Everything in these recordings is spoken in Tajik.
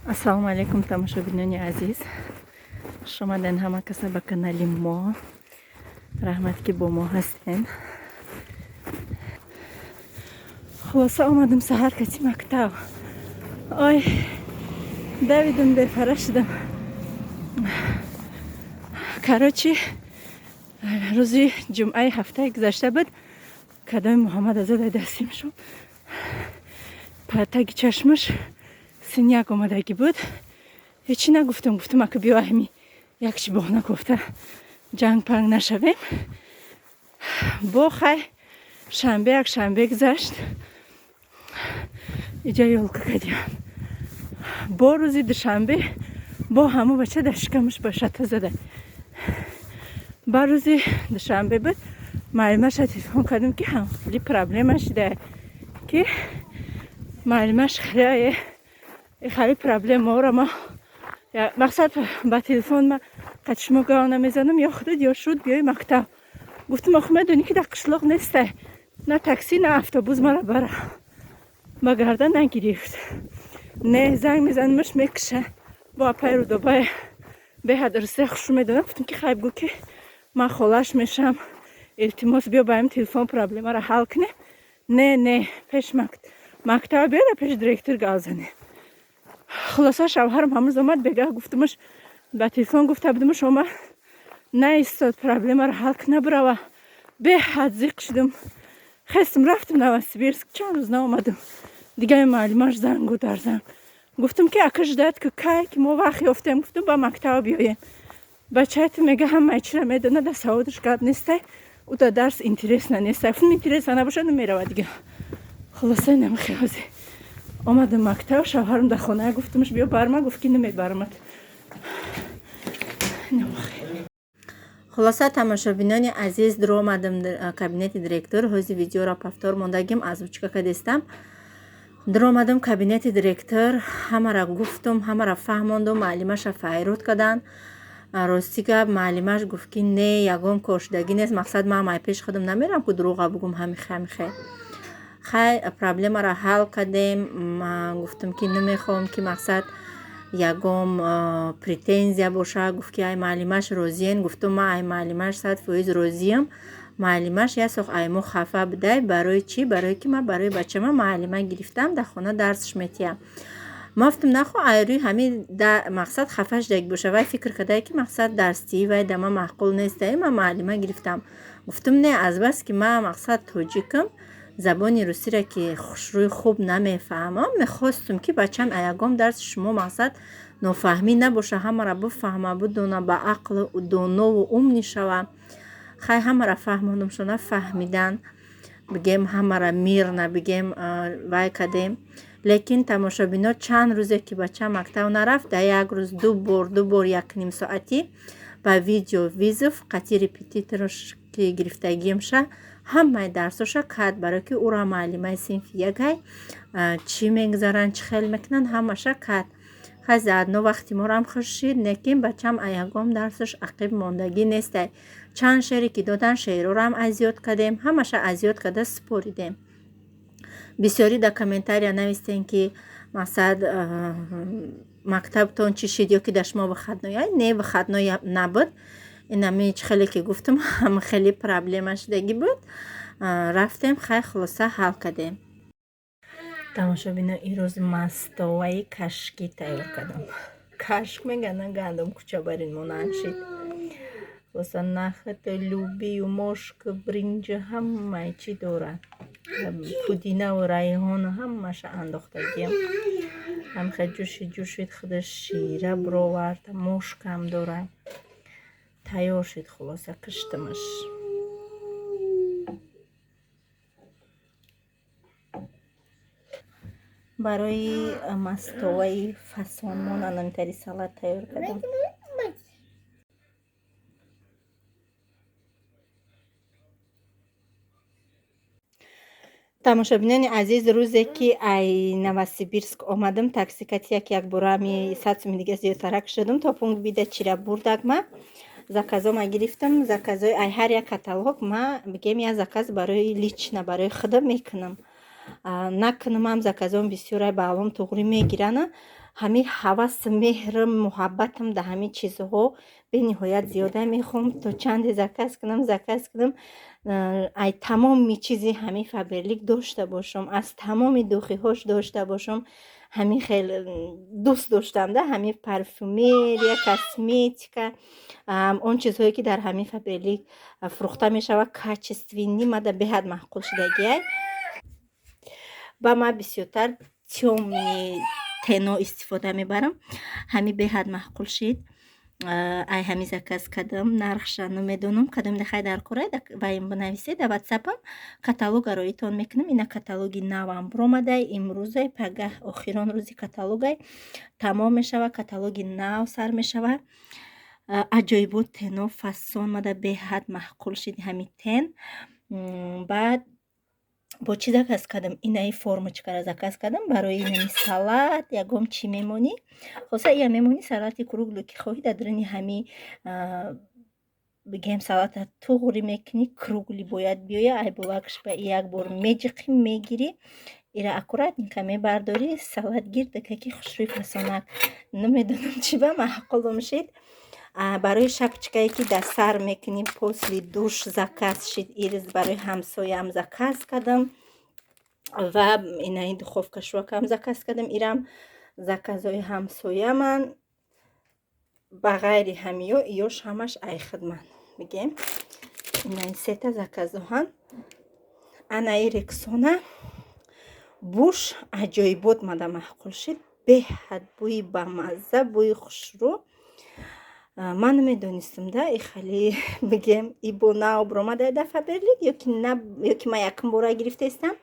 ассалому алейкум тамошобинони азиз, хуш омаден ҳама каса ба канали мо. Раҳмат ки бо мо ҳастен. хулоса омадам саҳар кати мактаб. ой давидам бепара шудам. карочи рӯзи ҷумъаи ҳафтаи гузашта буд. кадоми муҳаммадазодаи дастим шуд. таги чашмаш синяк омадаги буд. ҳечи нагуфтам. гуфтам ака биё ҳами якчи бона гуфта ҷанг панг нашавем. бо хай шанбе якшанбе гузашт. иҷа ёлка кардем. бо рӯзи душанбе бо ҳамо бача дар шикамаш ба шата зада. ба рӯзи душанбе буд. маълимаша телефон кардам ки ҳамли проблема шуда ки маълимаш хали проблемаора ма мақсад ба телефон ма қад шумо гав намезанам ё худод ё шуд биёи мактаб. гуфтам охӯ медонӣ ки дар қишлоқ нестай, на такси на автобус мара бара ба гарда нагирифт. не занг мезанамаш мекиша бо апай рӯдобаи беҳад рӯсия хушу медонам. гуфтам ки хай бигӯ ки ман холаш мешам, илтимос биё ба ҳамин телефон проблемаро ҳал кунем. не пеш мактаб биё дар пеш директор гав занем. хулоса шавҳарам ҳамрӯз омад бегаҳ. гуфтамаш ба телефон гуфта будамаш омад наистод проблемаро ҳал куна бурава. беҳад зиқ шудам. хестам рафтам новосибирск. чанд рӯз наомадам. дигар маълимаш зангу дар занг. гуфтам ки ака ждад ки кай ки мо вақт ёфтем. гуфтам ба мактаб биёем. бачаи мега ҳамаи чира медона дар саводаш гап нестай. ӯ дар дарс интересна нестай. гуфтам интересна набошад намерава дигар. хулоса намехиёзе омадам мактаб. шавҳарам дар хона гуфтамаш биё барма. гуфт ки намебарамад. хулоса тамошобинони азиз дур омадам кабинети директор. ҳози видеоро повтор мондагим озвучка кардестам. дур омадам кабинети директор. ҳамара гуфтам, ҳамара фаҳмондам. маълимаша файруд карданд. рости гап маълимаш гуфт ки не ягон кошидагӣ нест. мақсад ман май пеш худам намерам ки дурӯға бугум. ҳамихе хай проблемаро ҳал кардем. гуфтам ки намехоҳам ки мақсад ягон претензия боша. гуфт ки ай маълимаш розиен. гуфтам ман ай маълимаш 100% розиям. маълимаш ясох аймо хафа будай. барои чӣ? барое ки ман барои бачама маълима гирифтам. дар хона дарсаш метиҳам. ман гуфтам нахо айрӯи ҳамин мақсад хафа шудаги боша. вай фикр кардае ки мақсад дарстии вай да ман маъқул нестае. ман маълима гирифтам. гуфтам не азбас ки ман мақсад тоҷикам. забони русиро ки хушрӯи хуб намефаҳмам. мехостам ки бачам аягом дарси шумо мақсад нофаҳмӣ набоша. ҳамаро бифаҳма, бидона, ба ақл донову умни шава. хай ҳамаро фаҳмондам. шуна фаҳмидан. бигем ҳамаро мирна бигем вай кардем. лекин тамошобино чанд рӯзе ки бача мактаб нарафт. дар як рӯз ду бор 1.5 соати ба видео визов қати репетиторш ки гирифтагимша ҳамаи дарсоша кад. барое ки ӯро маълимаи синфи ягай чӣ мегузаранд, чӣ хел мекунанд, ҳамаша кад. хай заодно вақти морам хушид. лекин бачам аягом дарсаш ақиб мондагӣ нестай. чанд шеъре ки додан шеърорам азёд кардем. ҳамаша азёд карда супоридем. бисёрӣ дар комментария навистем ки мақсад мактабтон чӣ шид ё ки дар шумо вахатноя. не вахатноя набуд. инами чӣ хеле ки гуфтам ҳама хеле проблема шудагӣ буд. рафтем хай хулоса ҳал кардем. тамошобино ирӯз мастоваи кашкӣ тайёр кардам. кашк мегӯянд гандум кучабарин монанд шид. хулоса нахата, лӯбию, мошка, бринҷа ҳамаи чӣ дорад. пудинаву райҳону ҳамаша андохтагиам. ҳамха ҷӯшид худаш шира бировард. мошкаам дорад. тайёр шид. хулоса киштамаш. барои мастоваи фасон монанамтари салат тайёр кардам. тамошобинони азиз рӯзе ки ай новосибирск омадам таксикати якборами 100 сӯми дига зиёдтарак шудам. то пункт вида чира бурдак ма заказома гирифтам. заказои ай ҳар як каталог ма бигем я заказ барои лична барои худам мекунам. накунам заказом бисёрай ба авом туғри мегирана. ҳамин ҳавас меҳр муҳаббатам дар ҳамин чизҳо бениҳоят зиёда мехом то чанде заказ кунам ай тамоми чизи ҳамин Фаберлик дошта бошам, аз тамоми духиҳош дошта бошам. ҳамин хеле дӯст доштамда ҳамин парфюмерия, косметика, он чизҳое ки дар ҳамин Фаберлик фурӯхта мешавад качествени мада беҳад маъқул шудагиай. ба ман бисёртар тёмни тено истифода мебарам. ҳамин беҳад маъқул шид. ай ҳамин заказ кардам, нархша намедонам кадом дахай дар кора ваим бинависед дар ватсапам, каталогаро итон мекунам. ина каталоги навам буромадай, имрӯзай пагah охирон рӯзи каталогай тамом мешава, каталоги нав сар мешава. аҷоибот тено фасон мада беҳад маъқул шид ҳамин тен. баъд бо чӣ заказ кардам? Инаи формочкаро заказ кардам барои инами салат. Ягом чӣ мемонӣ? Хоса я мемонӣ салати круглу ки хоҳӣ дар даруни ҳами бигем салата туғри мекунӣ, кругли бояд биёя. Ай булакш ба як бор меҷиқӣ мегирӣ, ира аккуратненько мебардорӣ, салат гирда ки хушрӯи фасонак. Намедонам чӣ ба маъқулум шид. барои шапочкае ки дар сар мекунем после душ заказ шид. Ирис барои ҳамсоям заказ кардам ва инаи духовкашӯакам заказ кардам. ирам заказои ҳамсояман. ба ғайри ҳамиё иёш ҳамаш ай хидмат бигем. инаи сета заказоҳан. анаи Рексона буш аҷоибот мада маъқул шид. Беҳад бӯи бамазза, бӯи хушрӯ. ман намедонистамда хеле бигем и бо нав буромадай дар Фаберлик ё ки ман якум бора гирифтаистам.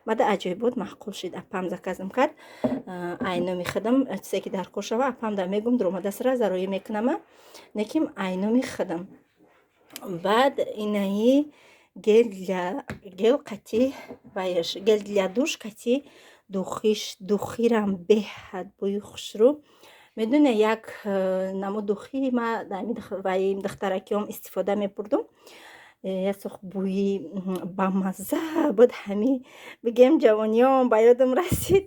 мада аҷоибот маъқул шид. апам заказам кард. ай номи хидам чизе ки дар кор шава апам да мегум дуромадасра зароӣ мекунама. Неким ай номи хидам. баъд инаи гел қатӣ ваяш гел для душ қатӣ духирам беҳад бӯи хушрӯ. медоне як намо духӣ ма ваи духтаракиём истифода мебурдум. ясох бӯи бамазза буд. ҳамин бигем ҷавониём ба ёдам расид.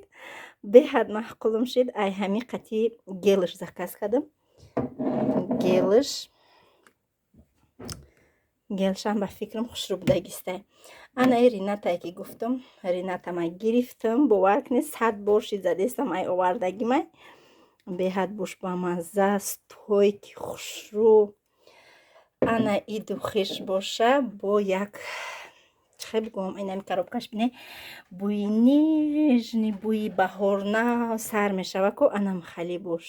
беҳад маъқулум шид. ай ҳамин қатӣ гелш заказ кардам. гелшам ба фикрам хушрӯ будагистай. анаи ринатае ки гуфтам, ринатамай гирифтам. бовар кунед 100 бор шид задестам ай овардагимай. беҳад буш бамазза, стойки хушрӯ. ана и духиш боша бо як чӣ бигӯям, инами коробкаш бинед бӯи нежни бӯи баҳорна сар мешава ку анам хали буш.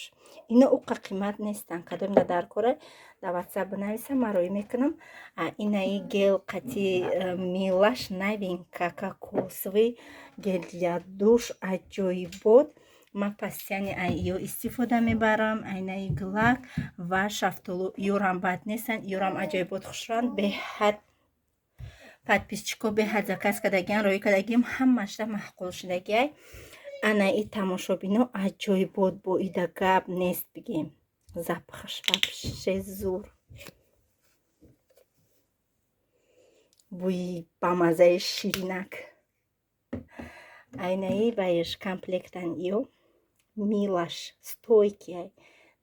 ино уқа қимат нестан. кадомда дар кора дар ватсап бинависам, мароӣ мекунам. инаи гел қатӣ милаш новинка кокосовый гел для душ аҷоибот. ман постоянно ё истифода мебарам. айнаи глак ва шафтолу ёрам бад нестанд. ёрам аҷоибот хушрӯанд. беҳад подписчико беҳад заказ кардагиан, роӣ кардагиам ҳамаша маъқул шудагиай. анаи тамошобино аҷоибот бо ида гап нест бигем. запахаш вообще зур. бӯи бамаззаи ширинак. айнаи ваеш комплектан ё милаш стойкиай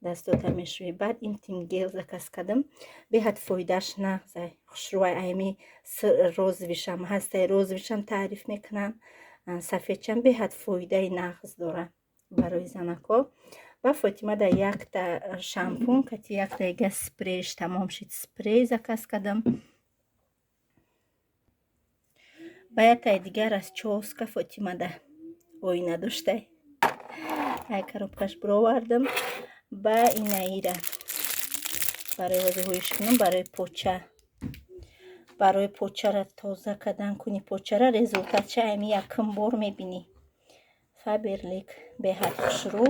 дастдода мешӯи. баъд ин тим гел заказ кардам. беҳад фоидаш нағзай хушрӯай. айми розвишам ҳастай розвишам таъриф мекунам. сафедчам беҳад фоидаи нағз дорад барои занако. ва фотимада якта шампун кати якта ига спрейш тамом шид. спрей заказ кардам. ба яктаи дигар аз чоска фотимада оина доштай. ай коробкаш буровардам. ба инаира барои ҳозиҳоиш кунам барои почара тоза кардан куни почара результатша ами якум бор мебинӣ. Фаберлик беҳад хушрӯ.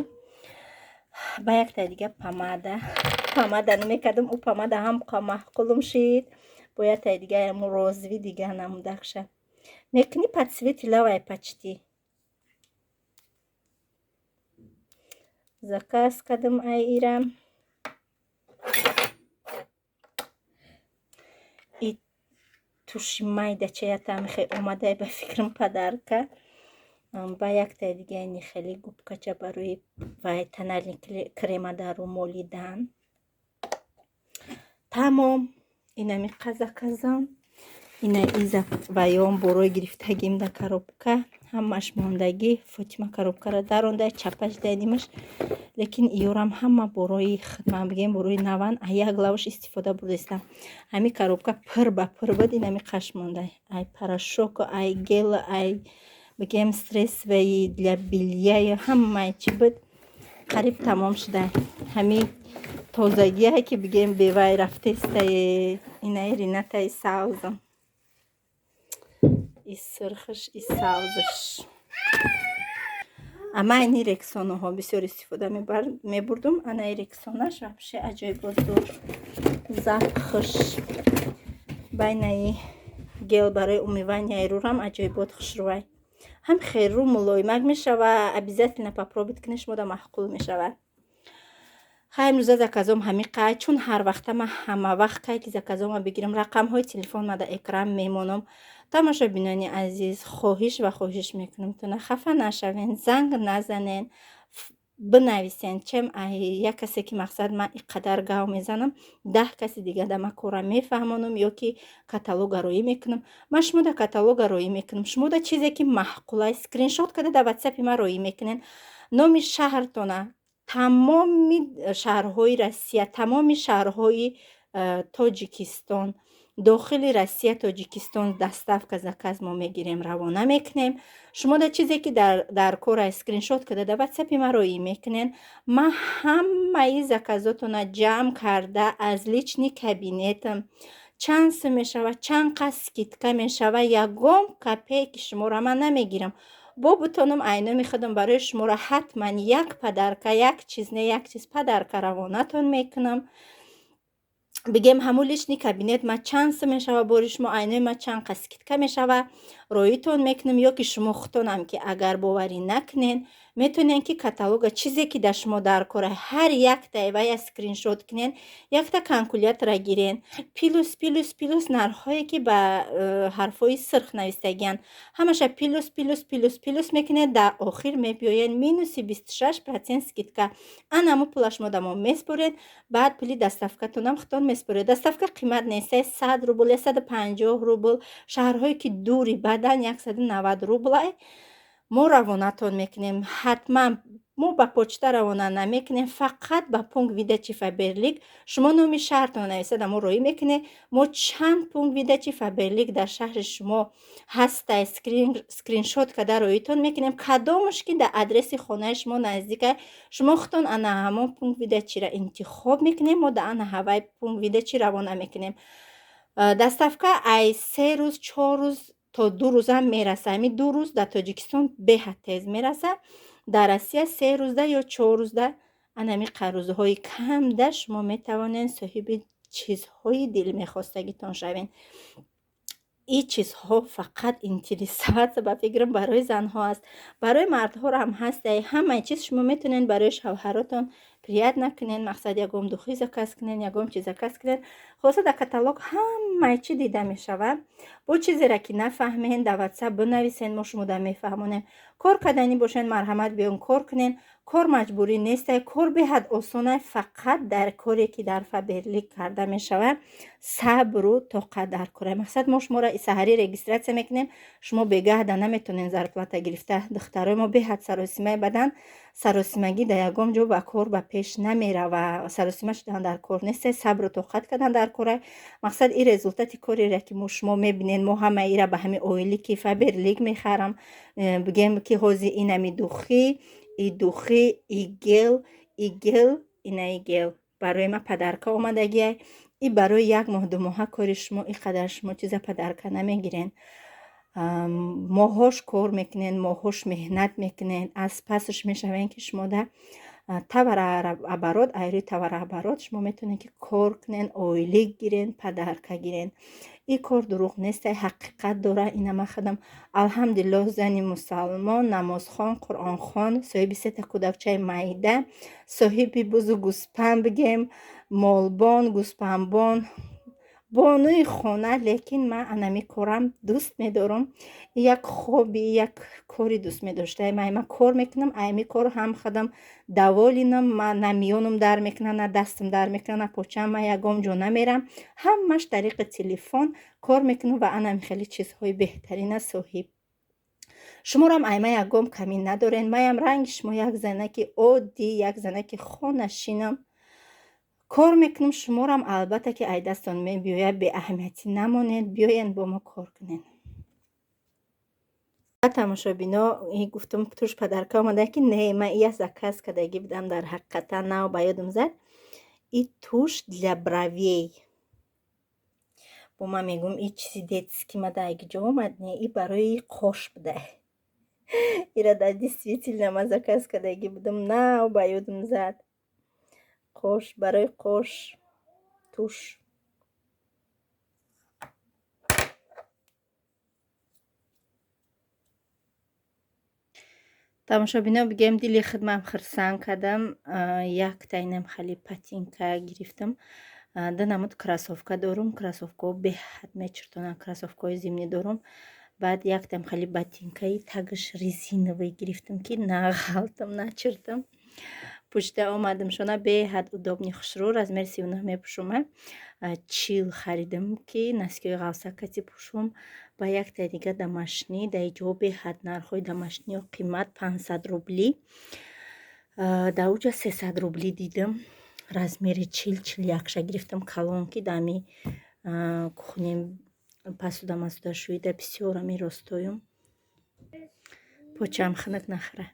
ба яктаи дига помада намекардам. у помада ҳам маъқулум шид. бо яктаи дига ҳамун розви дига намудакша мекунӣ подсвети лавай почти. заказ кардам ай ирам. туши майдачаятам хе омадай ба фикрам падарка. ба якта дига ини хеле губкача барои вай тонални кремада румолидан. Тамом инами қазаказам ина иза ваён борои гирифтагим да коробка ҳамаш мондагӣ. Фотима коробкаро даронда чапаш данимаш, лекин иёрам ҳама борои хидмат бигем борои наван а як лаваш истифода бурдастам. Ҳами коробка пир ба пир буд, инами қаш монда. Ай порошоко, ай гел, ай бигем стрессоваи для белья, ҳамаи чи буд қариб тамом шуда. Ҳами тозагие ки бигем бевай рафтестае инаи ринатаи савзам. И сырхаш, и савзаш. Ама ини рексонаҳо бисёр истифода мебурдум. Анаи рексонаш вообще аҷоиботдор запхш. Байнаи гел барои умывания рурам аҷоибот хушрувай. Ҳам херру мулоимак мешава, обязательно попробовать кунед, шумода маъқул мешава. Хай имрӯза заказом ҳами қай, чун ҳар вақта ма ҳама вақт кай ки заказома бигирам, рақамҳои телефон ма дар экран мемонам. Тамошобинони азиз, хоҳиш ва хоҳиш мекунам туна хафа нашавен, занг назанен, бинависен. Чем як касе ки мақсад ма иқадар гав мезанам, 10 каси дига да ма кора мефаҳмонам ё ки каталогароӣ мекунам. Ма шумода каталогароӣ мекунам, шумода чизе ки маъқулай скриншот када дар ватсапи ма роӣ мекунен. Номи шаҳртона, тамоми шаҳрҳои Россия, тамоми шаҳрҳои Тоҷикистон, дохили Россия, Тоҷикистон доставка заказ мо мегирем, равона мекунем. Шумода чизе ки дар кора скриншот када дар ватсапи ма роӣ мекунен, ма ҳамаи заказотона ҷамъ карда аз лични кабинетам чанд сум мешава, чанд қад скидка мешава, ягон копейки шумора ман намегирам. бо бутонам айноми худам барои шуморо ҳатман як падарка, як чиз не як чиз падарка равонатон мекунам. бигем ҳамун лични кабинет ма чанд сум мешава, бори шумо айнои ма чанд қад скидка мешава, роитон мекунам. ё ки шумо худтонам ки агар боварӣ накунен, метонен ки каталога чизе ки дар шумо дар кора ҳар яктаи вая скриншот кунен, якта калкулятора гирен, плюс плюс плюс нархҳое ки ба ҳарфҳои сирх навистагиан, ҳамаша плюс плюс плюс плюс мекунед, дар охир мебиёен минуси 26% скидка. Анамо пула шумо дамо меспоред, баъд пули доставкатонам худтон меспоред. Доставка қимат нестай 100 рубл, 150 рубл, шаҳрҳое ки дури баъдан 190 рубл мо равонатон мекунем. ҳатман мо ба почта равона намекунем, фақат ба пункт видачи Фаберлик шумо номи шаҳртон нависада мо роӣ мекунем. Мо чанд пункт видачи Фаберлик дар шаҳри шумо ҳастай, скриншот када роитон мекунем. кадомаш ки дар адреси хонаи шумо наздика, шумо худтон ана ҳамон пункт видачира интихоб мекунем, мо дар ана ҳавай пункт видачи равона мекунем. доставка ай 3 рӯз 4 рӯз то 2 рӯз ҳам мераса. ҳами 2 рӯз дар Тоҷикистон беҳад тез мераса, дар Россия 3 рӯзда ё 4 рӯзда. анами қарӯзҳои камда шумо метавонед соҳиби чизҳои дилмехостагитон шавен. ин чизҳо фақат интересат ба фикрам барои занҳо аст, барои мардҳоро ҳам ҳастай. ҳамаи чиз шумо метонед барои шавҳаротон приятна кунен, мақсад ягон духӣ заказ кунен, ягон чиз заказ кунен. хулоса дар каталог ҳамаи чи дида мешавад. бо чизеро ки нафаҳмед дар ватсап бинависен, мо шумода мефаҳмонем. кор кардани бошед, марҳамат биён кор кунен. кор маҷбурӣ нестай, кор беҳад осонай. фақат дар коре ки дар Фаберлик карда мешавад сабру тоқат дар кора. мақсад мо шуморо саҳарӣ регистратсия мекунем, шумо бегаҳда наметонен зарплата гирифта. духтарои мо беҳад саросимаи бадан, саросимагӣ дар ягон ҷо ба кор ба пеш намерава. саросима шудан дар кор нестай, сабру тоқат кардан дар кора. мақсад ин результати кореро ки мо шумо мебинед, мо ҳама ира ба ҳами оилики Фаберлик мехарам. бигем ки ҳози инами духӣ, и духӣ, и гел, инаи гел барои ма падарка омадагиай. и барои як моҳ ду моҳа кори шумо инқадар шумо чиза падарка намегирен. моҳош кор мекунен, моҳош меҳнат мекунен. аз пасш мешавен ки шумо да тавараоборот, айрӯи тавараоборот шумо метонед ки кор кунен, оилик гирен, падарка гирен. ин кор дурӯғ нестай, ҳақиқат дора. ина ма худам алҳамдулиллоҳ зани мусалмон, намозхон, қуръонхон, соҳиби 3 кӯдакчаи майда, соҳиби бузу гӯспанд бигем, молбон, гӯспандбон, бонуи хона, лекин ман анами корам дӯст медорам. Як хоби, як кори дӯст медоштаем. Ман кор мекунам, айми кор ҳам хадам даволинам, ман на миёнам дар мекунам, на дастам дар мекунам, на почам ман ягом ҷо намерам. Ҳамаш тариқи телефон кор мекунам ва анами хеле чизҳои беҳтарина соҳиб. шуморам айма ягом камӣ надорен. Маям ранги шумо як занаки оддӣ, як занаки хонашинам кор мекунам. шуморам албатта ки ай дастон мебиёяд беаҳамиятӣ намонед, биёед бо мо кор кунед. тамошобино гуфтам туш падарка омада ки не, ман я заказ кардаги будам, дар ҳақиқатан нав ба ёдам зад. И туш для бровей. Бо ман мегӯям и чизи детский ма даги ҷо омад, не, и барои қош буда. ира да действительно ман заказ кардаги будам, нав ба ёдам зад. қош, барои қош туш. тамошобино бигем дили хидмам хирсанг кардам. Як тайнам хали патинка гирифтам. данамуд красовка дорум, красовкао беҳад мечиртонам, красовкаои зимнӣ дорум. баъд яктам хали ботинкаи тагиш резиновый гирифтам ки нағалтам, начиртам. пушта омадам, шона беҳад удобни хушрӯ, размери 39 мепӯшума. чил харидам ки носкиёи ғавсакати пӯшум. ба якта дига дамашнӣ, даиҷо беҳад нархҳои дамашниё қимат 500 рублӣ. дауҷа 300 рублӣ дидам. размери 40-41 гирифтам, калонки дами кухнем пасуда масуда шӯида бисёра меростоюм. почам хинак нахира.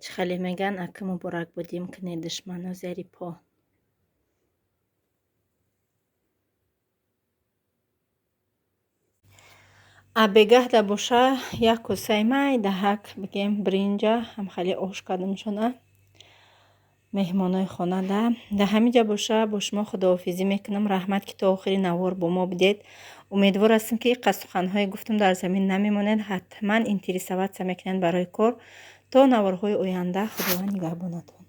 чӣ хале меган, ака муборак будим кине душмано зери по. абегаҳда боша як кӯсаи майдаҳак бигем бринҷа ҳам хали ош кардам шона меҳмонои хонада. да ҳаминҷа боша бо шумо худоҳофизӣ мекунам. раҳмат ки то охири навор бо мо будед. умедвор ҳастам ки қассуханҳое гуфтам дар замин намемонед. ҳатман интересоваться мекунед барои кор. то наворҳои оянда худованд нигаҳбонатон.